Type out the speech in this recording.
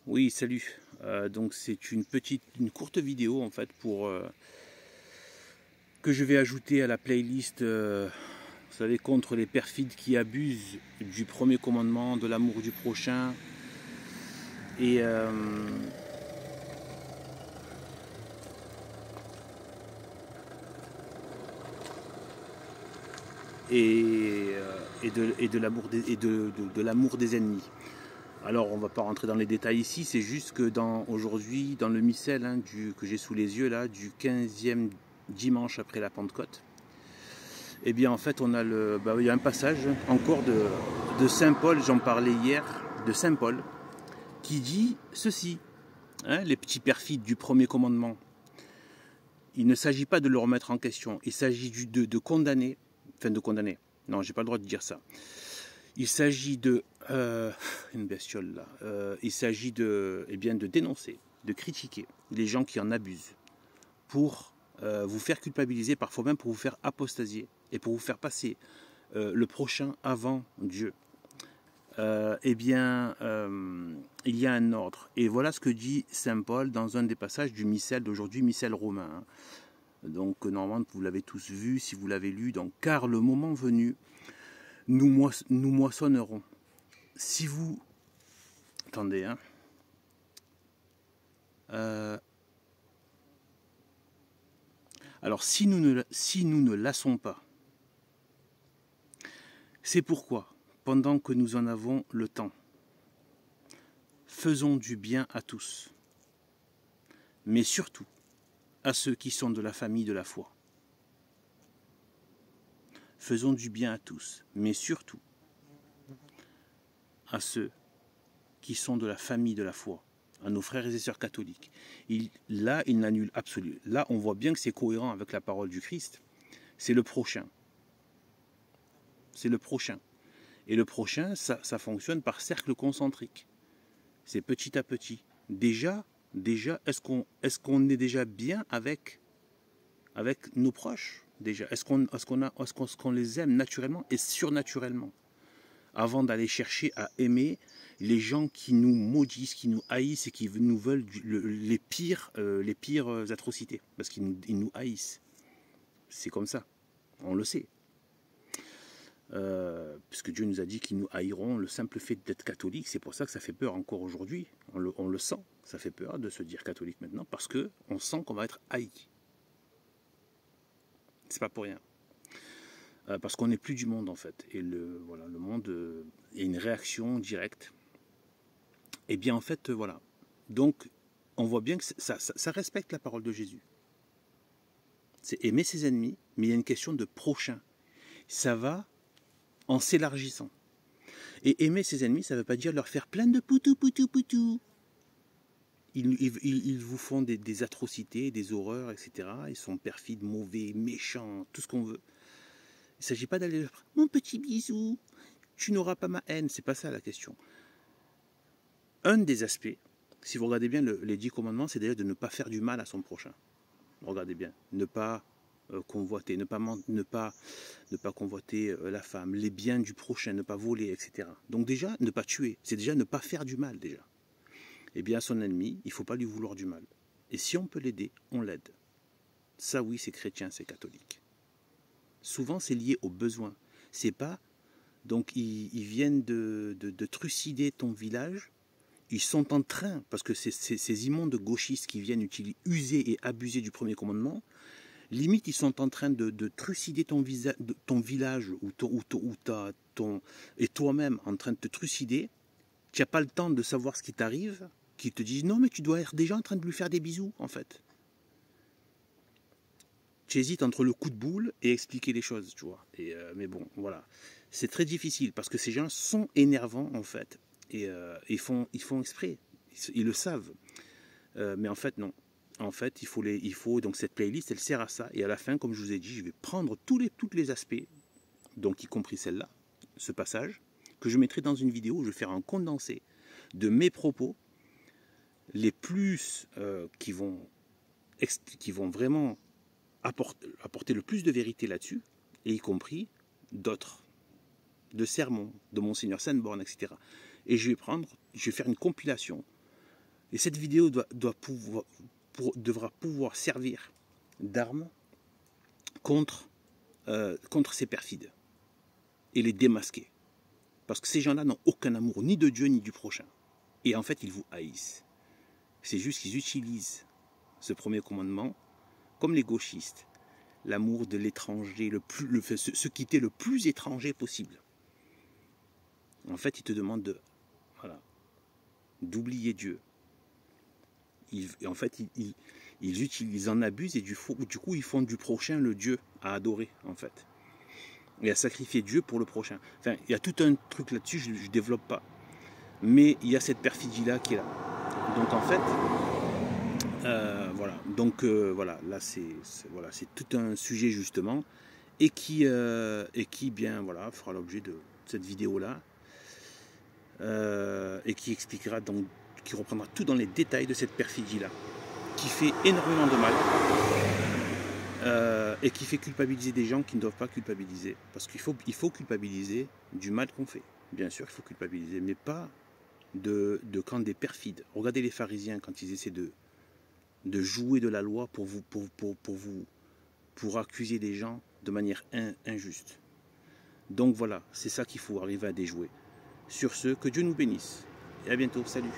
Oui, salut. Donc c'est une courte vidéo en fait pour que je vais ajouter à la playlist. Vous savez, contre les perfides qui abusent du premier commandement, de l'amour du prochain et euh, et de l'amour de l'amour des ennemis. Alors on va pas rentrer dans les détails ici, c'est juste que aujourd'hui dans le missel que j'ai sous les yeux là du 15e dimanche après la Pentecôte. Eh bien, en fait, il y a un passage encore de Saint Paul, j'en parlais hier, de Saint Paul, qui dit ceci, les petits perfides du premier commandement. Il ne s'agit pas de le remettre en question, il s'agit de condamner, non, j'ai pas le droit de dire ça. Il s'agit une bestiole là, il s'agit de dénoncer, de critiquer les gens qui en abusent pour vous faire culpabiliser, parfois même pour vous faire apostasier et pour vous faire passer le prochain avant Dieu. Il y a un ordre. Et voilà ce que dit Saint Paul dans un des passages du missel d'aujourd'hui, missel romain. Donc, normalement, vous l'avez tous vu, si vous l'avez lu. Donc, car le moment venu, nous moissonnerons. Si vous... Attendez, alors, si nous ne lassons pas, c'est pourquoi, pendant que nous en avons le temps, faisons du bien à tous, mais surtout à ceux qui sont de la famille de la foi. Faisons du bien à tous, mais surtout à ceux qui sont de la famille de la foi, à nos frères et sœurs catholiques. Il n'annule absolument. Là, on voit bien que c'est cohérent avec la parole du Christ. C'est le prochain. C'est le prochain. Et le prochain, ça fonctionne par cercle concentrique. C'est petit à petit. Déjà, est-ce qu'on est déjà bien avec nos proches déjà? Est-ce qu'on les aime naturellement et surnaturellement avant d'aller chercher à aimer les gens qui nous maudissent, qui nous haïssent et qui nous veulent les pires atrocités, parce qu'ils nous haïssent. C'est comme ça, on le sait. Puisque Dieu nous a dit qu'ils nous haïront le simple fait d'être catholique. C'est pour ça que ça fait peur encore aujourd'hui. On le sent, ça fait peur de se dire catholique maintenant, parce qu'on sent qu'on va être haï. C'est pas pour rien. Parce qu'on n'est plus du monde en fait. Et le monde, il y a une réaction directe. Et bien en fait, voilà. Donc, on voit bien que ça respecte la parole de Jésus. C'est aimer ses ennemis, mais il y a une question de prochain. Ça va en s'élargissant. Et aimer ses ennemis, ça ne veut pas dire leur faire plein de poutou, poutou, poutou. Ils vous font des atrocités, des horreurs, etc. Ils sont perfides, mauvais, méchants, tout ce qu'on veut. Il ne s'agit pas d'aller leur dire « Mon petit bisou, tu n'auras pas ma haine ». C'est pas ça la question. Un des aspects, si vous regardez bien les 10 commandements, c'est déjà de ne pas faire du mal à son prochain. Regardez bien, ne pas convoiter, ne pas convoiter la femme, les biens du prochain, ne pas voler, etc. Donc déjà, ne pas tuer, c'est déjà ne pas faire du mal déjà. Eh bien, à son ennemi, il ne faut pas lui vouloir du mal. Et si on peut l'aider, on l'aide. Ça oui, c'est chrétien, c'est catholique. Souvent, c'est lié aux besoins. C'est pas... Donc, ils viennent de trucider ton village. Ils sont en train, parce que ces immondes gauchistes qui viennent user et abuser du premier commandement, limite, ils sont en train de trucider ton village et toi-même en train de te trucider. Tu n'as pas le temps de savoir ce qui t'arrive, qu'ils te disent non, mais tu dois être déjà en train de lui faire des bisous, en fait. Tu hésites entre le coup de boule et expliquer les choses, tu vois. Mais bon, voilà. C'est très difficile parce que ces gens sont énervants, en fait. Et ils font exprès. Ils le savent. Mais en fait, non. En fait, il faut donc cette playlist, elle sert à ça. Et à la fin, comme je vous ai dit, je vais prendre tous les aspects, donc y compris celle-là, ce passage, que je mettrai dans une vidéo. Je vais faire un condensé de mes propos, les plus qui vont vraiment apporter le plus de vérité là-dessus, et y compris d'autres, de sermons, de Monseigneur Sainte-Borne, etc. Et je vais faire une compilation Et cette vidéo devra pouvoir servir d'arme contre ces perfides et les démasquer. Parce que ces gens-là n'ont aucun amour ni de Dieu ni du prochain. Et en fait, ils vous haïssent. C'est juste qu'ils utilisent ce premier commandement comme les gauchistes. L'amour de l'étranger, se quitter le plus étranger possible. En fait, ils te demandent d'oublier Dieu. En fait, ils en abusent et du coup, ils font du prochain le Dieu à adorer, en fait. Et à sacrifier Dieu pour le prochain. Enfin, il y a tout un truc là-dessus, je ne développe pas. Mais il y a cette perfidie-là qui est là. Donc, en fait, voilà. Donc, voilà, là, c'est tout un sujet, justement, et qui bien, voilà, fera l'objet de cette vidéo-là, et qui expliquera, donc, qui reprendra tout dans les détails de cette perfidie-là, qui fait énormément de mal, et qui fait culpabiliser des gens qui ne doivent pas culpabiliser. Parce qu'il faut culpabiliser du mal qu'on fait. Bien sûr, il faut culpabiliser, mais pas quand des perfides. Regardez les pharisiens quand ils essaient de jouer de la loi pour accuser des gens de manière injuste. Donc voilà, c'est ça qu'il faut arriver à déjouer. Sur ce, que Dieu nous bénisse. Et à bientôt, salut.